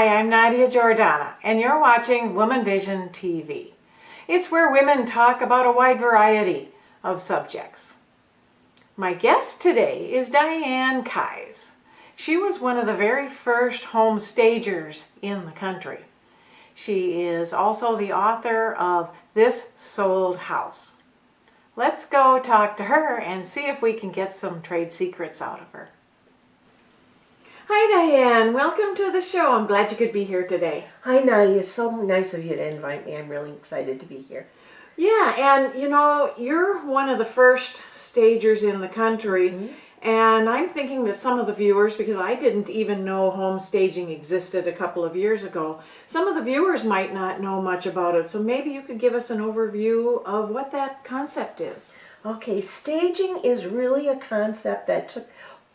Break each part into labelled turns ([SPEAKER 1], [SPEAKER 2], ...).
[SPEAKER 1] Hi, I'm Nadia Giordana, and you're watching WomanVision TV. It's where women talk about a wide variety of subjects. My guest today is Diane Keyes. She was one of the very first home stagers in the country. She is also the author of This Sold House. Let's go talk to her and see if we can get some trade secrets out of her. Hi Diane, welcome to the show. I'm glad you could be here today.
[SPEAKER 2] Hi Nadia, it's so nice of you to invite me. I'm really excited to be here.
[SPEAKER 1] Yeah, and you know, you're one of the first stagers in the country, and I'm thinking that some of the viewers, because I didn't even know home staging existed a couple of years ago, some of the viewers might not know much about it, so maybe you could give us an overview of what that concept is.
[SPEAKER 2] Okay, staging is really a concept that took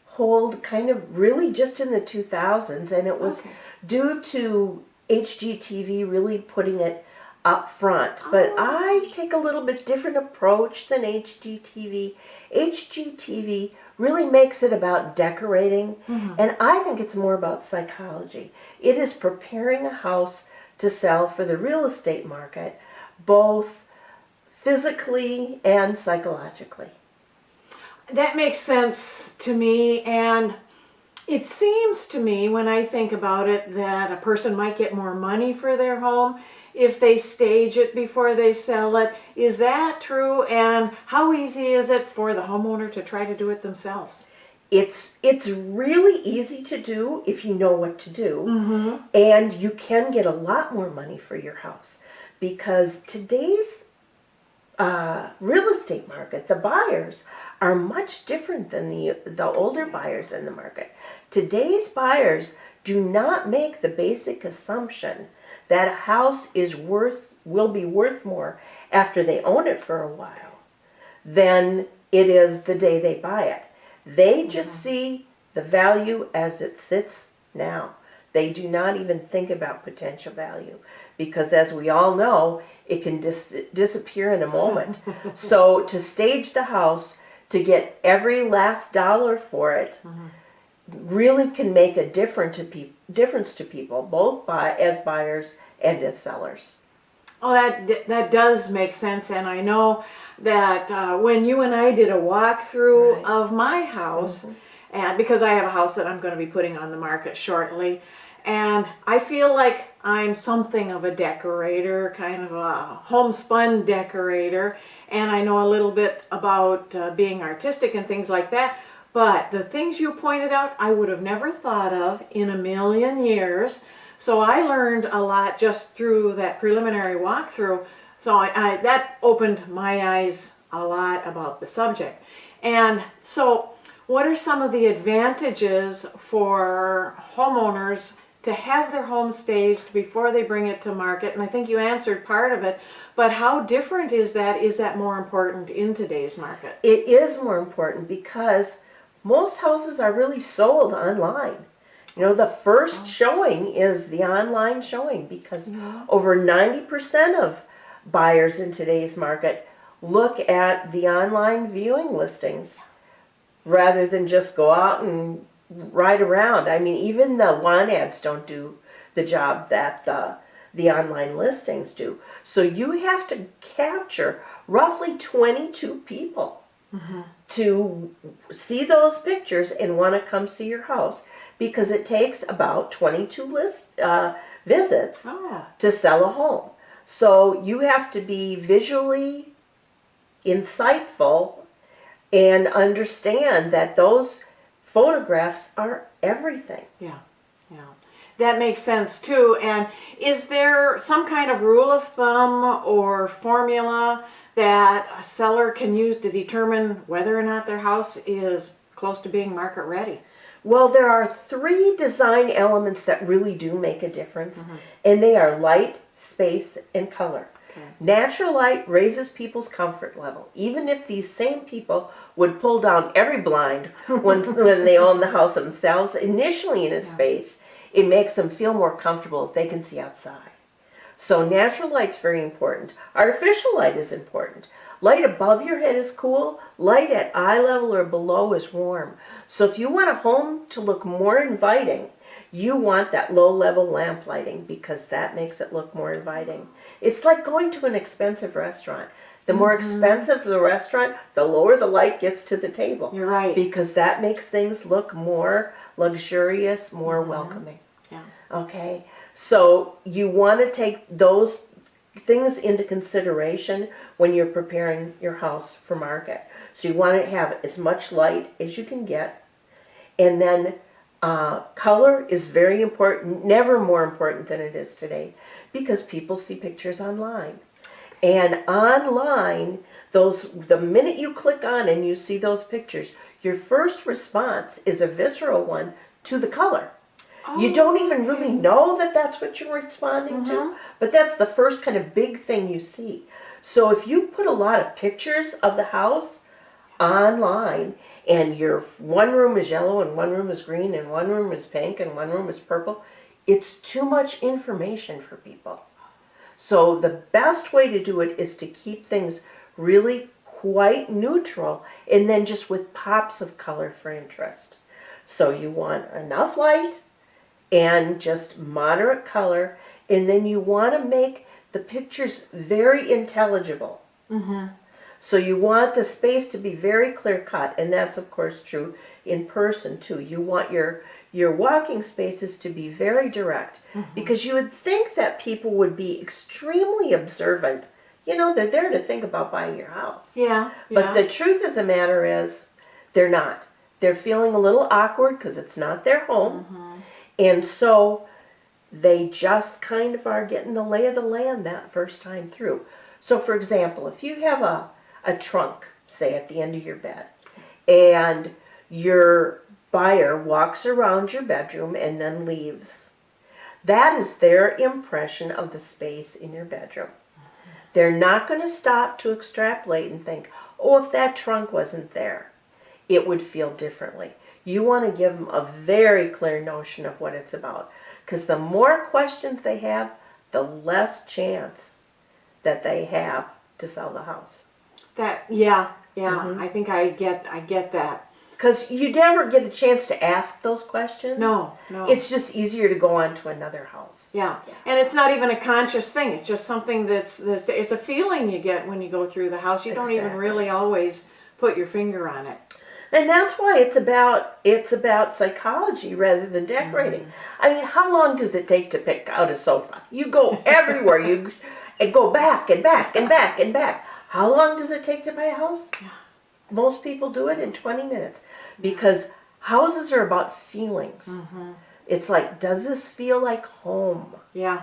[SPEAKER 2] hold kind of really just in the 2000s, and it was due to HGTV really putting it up front. But I take a little bit different approach than HGTV. HGTV really makes it about decorating, and I think it's more about psychology. It is preparing a house to sell for the real estate market, both physically and psychologically.
[SPEAKER 1] That makes sense to me, and it seems to me when I think about it that a person might get more money for their home if they stage it before they sell it. Is that true? And how easy is it for the homeowner to try to do it themselves?
[SPEAKER 2] It's really easy to do if you know what to do, and you can get a lot more money for your house because today's real estate market, the buyers are much different than the older buyers in the market. Today's buyers do not make the basic assumption that a house will be worth more after they own it for a while than it is the day they buy it. They just see the value as it sits now. They do not even think about potential value because, as we all know, it can disappear in a moment. So to stage the house, to get every last dollar for it, really can make a difference to people, both as buyers and as sellers.
[SPEAKER 1] Oh, that does make sense, and I know that when you and I did a walkthrough of my house, and because I have a house that I'm going to be putting on the market shortly, and I feel like I'm something of a decorator, kind of a homespun decorator, and I know a little bit about being artistic and things like that, but the things you pointed out I would have never thought of in a million years. So I learned a lot just through that preliminary walkthrough. So that opened my eyes a lot about the subject. And so what are some of the advantages for homeowners to have their home staged before they bring it to market? And I think you answered part of it, but how different is that? Is that more important in today's market?
[SPEAKER 2] It is more important because most houses are really sold online. You know, the first showing is the online showing because over 90% of buyers in today's market look at the online viewing listings rather than just go out and ride around. I mean, even the want ads don't do the job that the online listings do. So you have to capture roughly 22 people to see those pictures and want to come see your house, because it takes about 22 visits to sell a home. So you have to be visually insightful and understand that those photographs are everything.
[SPEAKER 1] Yeah. That makes sense too. And is there some kind of rule of thumb or formula that a seller can use to determine whether or not their house is close to being market ready?
[SPEAKER 2] Well, there are 3 design elements that really do make a difference, and they are light, space, and color. Natural light raises people's comfort level, even if these same people would pull down every blind when they own the house themselves initially in a space. It makes them feel more comfortable if they can see outside. So natural light's very important. Artificial light is important. Light above your head is cool. Light at eye level or below is warm. So if you want a home to look more inviting, You want that low-level lamp lighting because that makes it look more inviting. It's like going to an expensive restaurant. The more expensive the restaurant, the lower the light gets to the table.
[SPEAKER 1] You're right.
[SPEAKER 2] Because that makes things look more luxurious, more welcoming.
[SPEAKER 1] Yeah.
[SPEAKER 2] Okay? So you want to take those things into consideration when you're preparing your house for market. So you want to have as much light as you can get. And then color is very important, never more important than it is today, because people see pictures online. And online, the minute you click on and you see those pictures, your first response is a visceral one to the color. You don't even really know that that's what you're responding to, but that's the first kind of big thing you see. So if you put a lot of pictures of the house online, and your one room is yellow and one room is green and one room is pink and one room is purple, it's too much information for people. So the best way to do it is to keep things really quite neutral and then just with pops of color for interest. So you want enough light and just moderate color, and then you want to make the pictures very intelligible. So you want the space to be very clear cut, and that's of course true in person too. You want your walking spaces to be very direct, because you would think that people would be extremely observant. You know, they're there to think about buying your house.
[SPEAKER 1] Yeah.
[SPEAKER 2] But the truth of the matter is, they're not. They're feeling a little awkward because it's not their home. And so they just kind of are getting the lay of the land that first time through. So for example, if you have a trunk, say at the end of your bed, and your buyer walks around your bedroom and then leaves, that is their impression of the space in your bedroom. They're not going to stop to extrapolate and think, oh, if that trunk wasn't there, it would feel differently. You want to give them a very clear notion of what it's about, because the more questions they have, the less chance that they have to sell the house.
[SPEAKER 1] I think I get that.
[SPEAKER 2] Because you never get a chance to ask those questions.
[SPEAKER 1] No.
[SPEAKER 2] It's just easier to go on to another house.
[SPEAKER 1] Yeah. And it's not even a conscious thing. It's just something that's it's a feeling you get when you go through the house. You don't even really always put your finger on it.
[SPEAKER 2] And that's why it's about psychology rather than decorating. I mean, how long does it take to pick out a sofa? You go everywhere. You go back and back and back and back. How long does it take to buy a house? Most people do it in 20 minutes, because houses are about feelings. It's like, does this feel like home?
[SPEAKER 1] Yeah.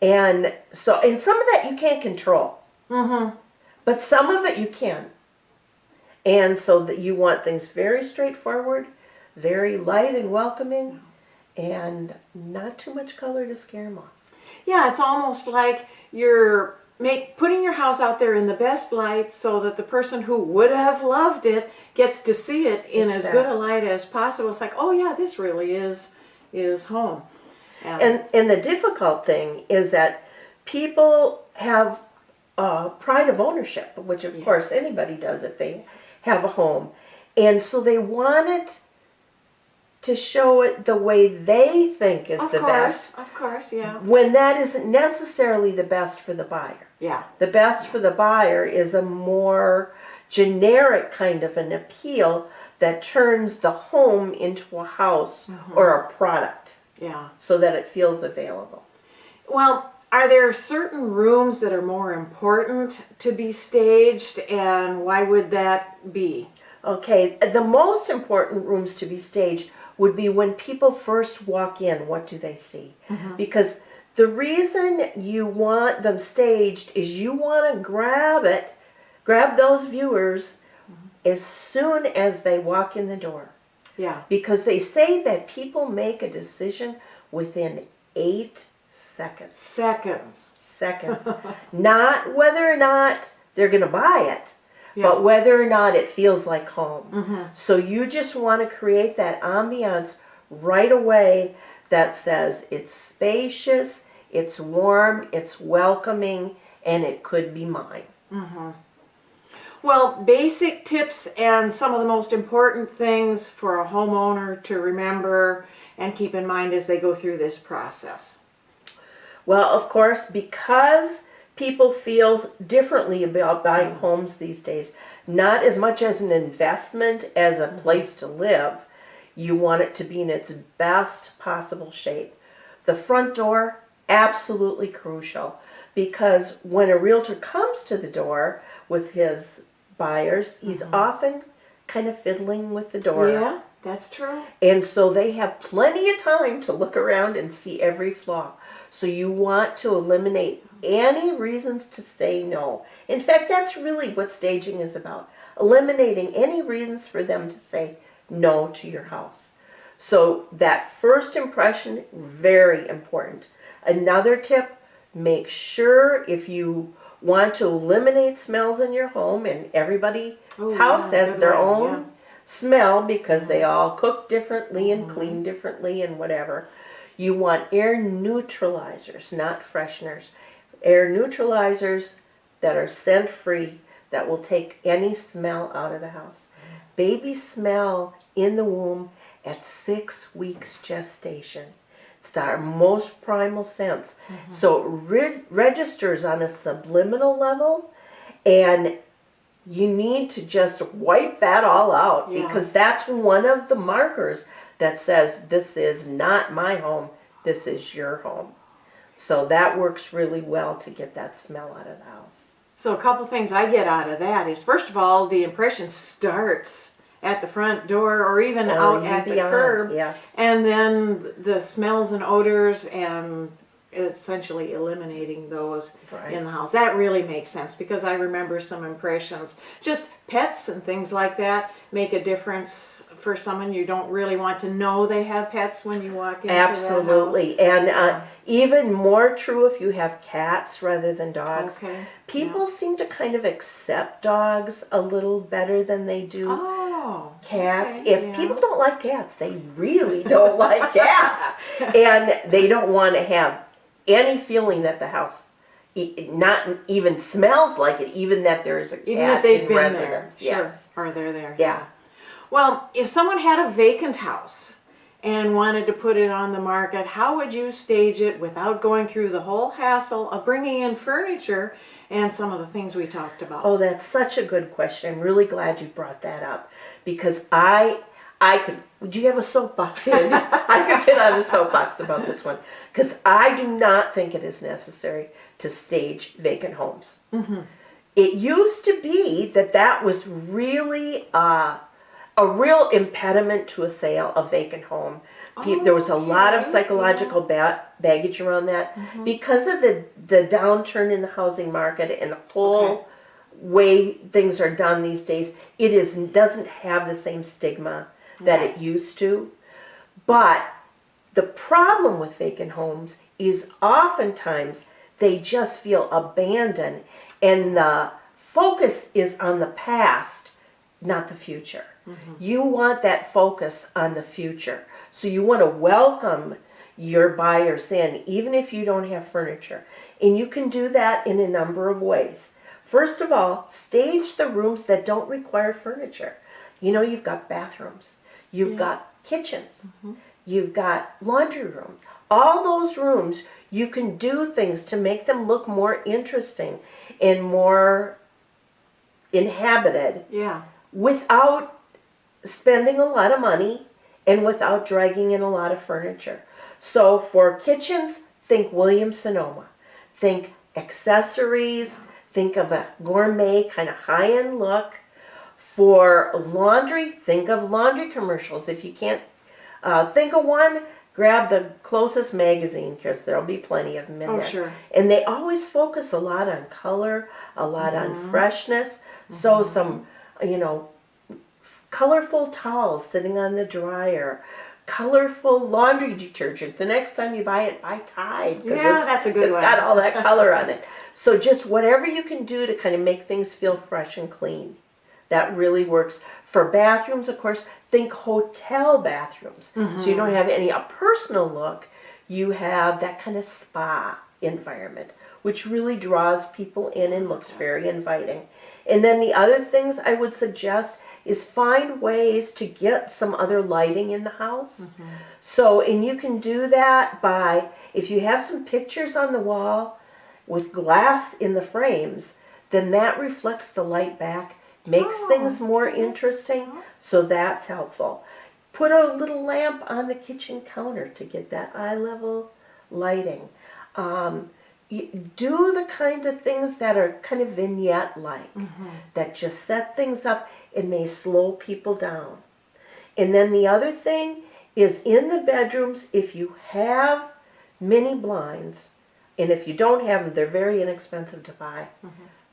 [SPEAKER 2] And so, and some of that you can't control. But some of it you can. And so that you want things very straightforward, very light and welcoming, and not too much color to scare them off.
[SPEAKER 1] Yeah, it's almost like you're putting your house out there in the best light so that the person who would have loved it gets to see it in as good a light as possible. It's like, oh yeah, this really is home.
[SPEAKER 2] And the difficult thing is that people have pride of ownership, which of course anybody does if they have a home. And so they want it to show it the way they think is the best.
[SPEAKER 1] Of course, yeah.
[SPEAKER 2] When that isn't necessarily the best for the buyer.
[SPEAKER 1] Yeah.
[SPEAKER 2] The best for the buyer is a more generic kind of an appeal that turns the home into a house or a product.
[SPEAKER 1] Yeah.
[SPEAKER 2] So that it feels available.
[SPEAKER 1] Well, are there certain rooms that are more important to be staged, and why would that be?
[SPEAKER 2] Okay, the most important rooms to be staged would be when people first walk in, what do they see? Because the reason you want them staged is you want to grab those viewers as soon as they walk in the door.
[SPEAKER 1] Yeah.
[SPEAKER 2] Because they say that people make a decision within 8 seconds. Seconds. Not whether or not they're going to buy it, but whether or not it feels like home. So you just want to create that ambiance right away that says it's spacious, it's warm, it's welcoming, and it could be mine.
[SPEAKER 1] Well, basic tips and some of the most important things for a homeowner to remember and keep in mind as they go through this process?
[SPEAKER 2] Well, of course, because people feel differently about buying homes these days, not as much as an investment as a place to live, you want it to be in its best possible shape. The front door, absolutely crucial, because when a realtor comes to the door with his buyers, he's often kind of fiddling with the door.
[SPEAKER 1] Yeah, that's true.
[SPEAKER 2] And so they have plenty of time to look around and see every flaw. So you want to eliminate any reasons to say no. In fact, that's really what staging is about. Eliminating any reasons for them to say no to your house. So that first impression, very important. Another tip, make sure if you want to eliminate smells in your home, and everybody's house has their own smell because they all cook differently and clean differently and whatever. You want air neutralizers, not fresheners. Air neutralizers that are scent free, that will take any smell out of the house. Babies smell in the womb at 6 weeks gestation. It's our most primal sense. So it registers on a subliminal level, and you need to just wipe that all out because that's one of the markers that says this is not my home, this is your home. So that works really well to get that smell out of the house.
[SPEAKER 1] So a couple things I get out of that is, first of all, the impression starts at the front door or even out at the curb.
[SPEAKER 2] Yes.
[SPEAKER 1] And then the smells and odors and essentially eliminating those in the house. That really makes sense because I remember some impressions. Just pets and things like that make a difference for someone. You don't really want to know they have pets when you walk into
[SPEAKER 2] Absolutely.
[SPEAKER 1] that house.
[SPEAKER 2] And even more true if you have cats rather than dogs.
[SPEAKER 1] Okay.
[SPEAKER 2] People seem to kind of accept dogs a little better than they do cats.
[SPEAKER 1] Okay,
[SPEAKER 2] If people don't like cats, they really don't like cats. And they don't want to have any feeling that the house not even smells like it, even that there is a cat in residence. Yes.
[SPEAKER 1] Or they're there.
[SPEAKER 2] Yeah.
[SPEAKER 1] Well, if someone had a vacant house and wanted to put it on the market, how would you stage it without going through the whole hassle of bringing in furniture and some of the things we talked about?
[SPEAKER 2] Oh, that's such a good question. I'm really glad you brought that up because would you have a soapbox? I could get on a soapbox about this one because I do not think it is necessary to stage vacant homes. It used to be that was really a real impediment to a sale of vacant home. There was a lot of psychological baggage around that because of the downturn in the housing market and the whole way things are done these days. It doesn't have the same stigma that it used to. But the problem with vacant homes is oftentimes they just feel abandoned and the focus is on the past, not the future. You want that focus on the future. So you want to welcome your buyers in, even if you don't have furniture. And you can do that in a number of ways. First of all, stage the rooms that don't require furniture. You know, you've got bathrooms, you've got kitchens, you've got laundry rooms. All those rooms, you can do things to make them look more interesting and more inhabited without spending a lot of money and without dragging in a lot of furniture. So for kitchens, think Williams-Sonoma. Think accessories, think of a gourmet kind of high-end look. For laundry, think of laundry commercials. If you can't think of one, grab the closest magazine because there'll be plenty of them in there.
[SPEAKER 1] Sure.
[SPEAKER 2] And they always focus a lot on color, a lot on freshness. So some, colorful towels sitting on the dryer, colorful laundry detergent. The next time you buy it, buy Tide.
[SPEAKER 1] That's a good one.
[SPEAKER 2] It's got all that color on it. So just whatever you can do to kind of make things feel fresh and clean. That really works. For bathrooms, of course, think hotel bathrooms. So you don't have a personal look. You have that kind of spa environment, which really draws people in and looks very inviting. And then the other things I would suggest is find ways to get some other lighting in the house. So, and you can do that by, if you have some pictures on the wall with glass in the frames, then that reflects the light back, makes things more interesting, so that's helpful. Put a little lamp on the kitchen counter to get that eye level lighting. Do the kinds of things that are kind of vignette-like, that just set things up and they slow people down. And then the other thing is in the bedrooms, if you have mini blinds, and if you don't have them, they're very inexpensive to buy,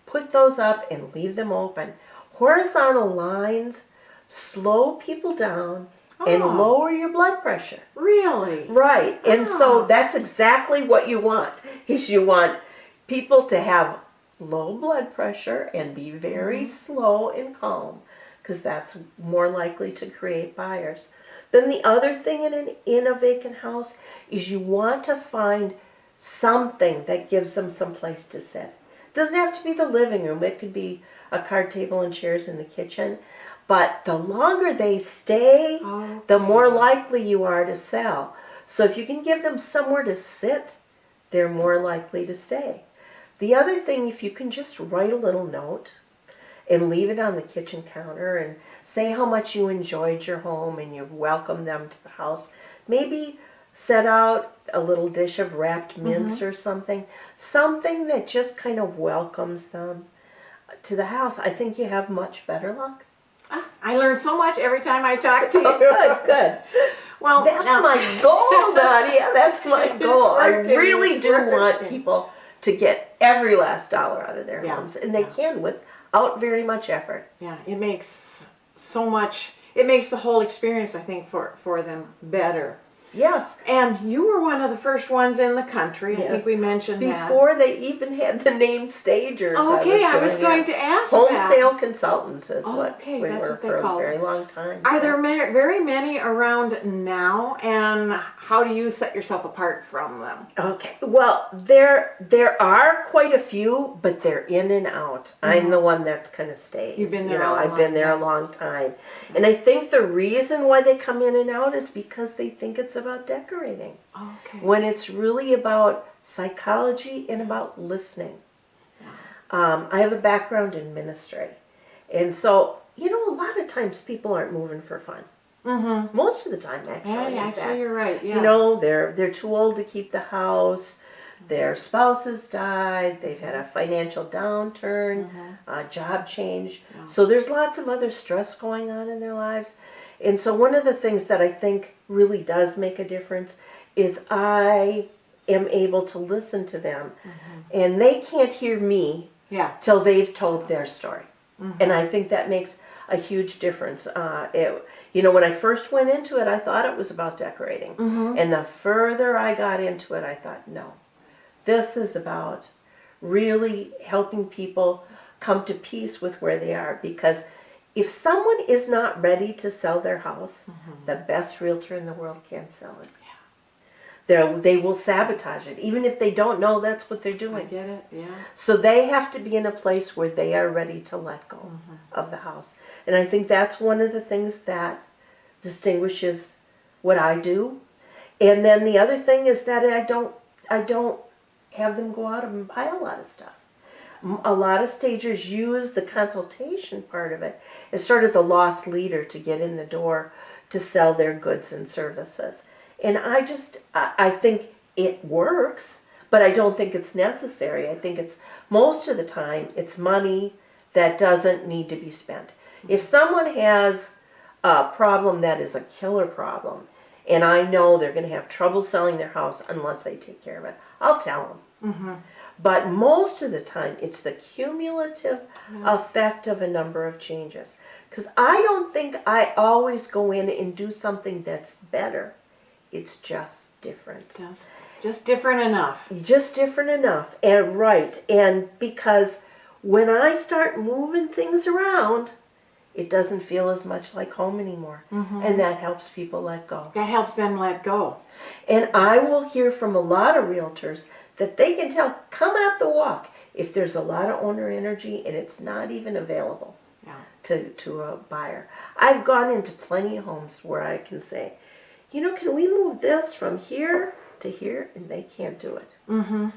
[SPEAKER 2] put those up and leave them open. Horizontal lines slow people down and lower your blood pressure.
[SPEAKER 1] Really?
[SPEAKER 2] Right. And so that's exactly what you want. Is you want people to have low blood pressure and be very slow and calm, because that's more likely to create buyers. Then the other thing in a vacant house is you want to find something that gives them some place to sit. It doesn't have to be the living room. It could be a card table and chairs in the kitchen. But the longer they stay, the more likely you are to sell. So if you can give them somewhere to sit, they're more likely to stay. The other thing, if you can just write a little note and leave it on the kitchen counter and say how much you enjoyed your home and you welcome them to the house. Maybe set out a little dish of wrapped mince or something. Something that just kind of welcomes them to the house. I think you have much better luck.
[SPEAKER 1] I learn so much every time I talk to you.
[SPEAKER 2] Good, good.
[SPEAKER 1] Well,
[SPEAKER 2] That's my goal, Nadia. That's my goal. I really do want
[SPEAKER 1] working.
[SPEAKER 2] people to get every last dollar out of their
[SPEAKER 1] Yeah,
[SPEAKER 2] homes, and they can without very much effort.
[SPEAKER 1] Yeah, it makes so much, it makes the whole experience, I think, for them better.
[SPEAKER 2] Yes.
[SPEAKER 1] And you were one of the first ones in the country. I think
[SPEAKER 2] Yes.
[SPEAKER 1] we mentioned
[SPEAKER 2] Before they even had the name stagers.
[SPEAKER 1] Okay, I was going to ask
[SPEAKER 2] Home
[SPEAKER 1] that.
[SPEAKER 2] sale consultants is what
[SPEAKER 1] Okay,
[SPEAKER 2] we
[SPEAKER 1] that's
[SPEAKER 2] were
[SPEAKER 1] what they
[SPEAKER 2] for
[SPEAKER 1] call
[SPEAKER 2] a very
[SPEAKER 1] them.
[SPEAKER 2] long time.
[SPEAKER 1] Are there very many around now, and how do you set yourself apart from them?
[SPEAKER 2] Okay, well, there are quite a few, but they're in and out. I'm the one that kind of stays.
[SPEAKER 1] You've been there
[SPEAKER 2] I've been there a long time. And I think the reason why they come in and out is because they think it's about decorating.
[SPEAKER 1] Okay.
[SPEAKER 2] When it's really about psychology and about listening. I have a background in ministry. And so, a lot of times people aren't moving for fun. Most of the time, actually.
[SPEAKER 1] Yeah,
[SPEAKER 2] in fact.
[SPEAKER 1] actually, you're right. Yeah.
[SPEAKER 2] They're too old to keep the house. Their spouses died. They've had a financial downturn, a job change. So there's lots of other stress going on in their lives. And so one of the things that I think really does make a difference is I am able to listen to them. And they can't hear me till they've told their story. And I think that makes a huge difference. When I first went into it, I thought it was about decorating. And the further I got into it, I thought, no, this is about really helping people come to peace with where they are. Because if someone is not ready to sell their house, the best realtor in the world can't sell it. They will sabotage it, even if they don't know that's what they're doing.
[SPEAKER 1] I get it, yeah.
[SPEAKER 2] So they have to be in a place where they are ready to let go of the house. And I think that's one of the things that distinguishes what I do. And then the other thing is that I don't have them go out and buy a lot of stuff. A lot of stagers use the consultation part of it as sort of the lost leader to get in the door to sell their goods and services. And I think it works, but I don't think it's necessary. I think it's, most of the time, it's money that doesn't need to be spent. If someone has a problem that is a killer problem, and I know they're going to have trouble selling their house unless they take care of it, I'll tell them. But most of the time, it's the cumulative effect of a number of changes. Because I don't think I always go in and do something that's better. It's just different.
[SPEAKER 1] Just different enough.
[SPEAKER 2] Just different enough. And right. And because when I start moving things around, it doesn't feel as much like home anymore. And that helps people let go.
[SPEAKER 1] That helps them let go.
[SPEAKER 2] And I will hear from a lot of realtors that they can tell coming up the walk if there's a lot of owner energy and it's not even available. to a buyer. I've gone into plenty of homes where I can say, you know, can we move this from here to here? And they can't do it.
[SPEAKER 1] Mm-hmm.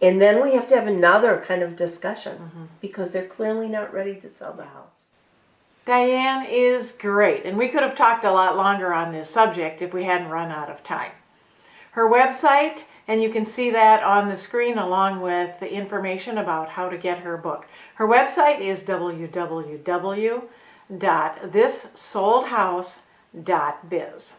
[SPEAKER 2] And then we have to have another kind of discussion because they're clearly not ready to sell the house.
[SPEAKER 1] Diane is great, and we could have talked a lot longer on this subject if we hadn't run out of time. Her website, and you can see that on the screen along with the information about how to get her book. Her website is www.thissoldhouse.biz.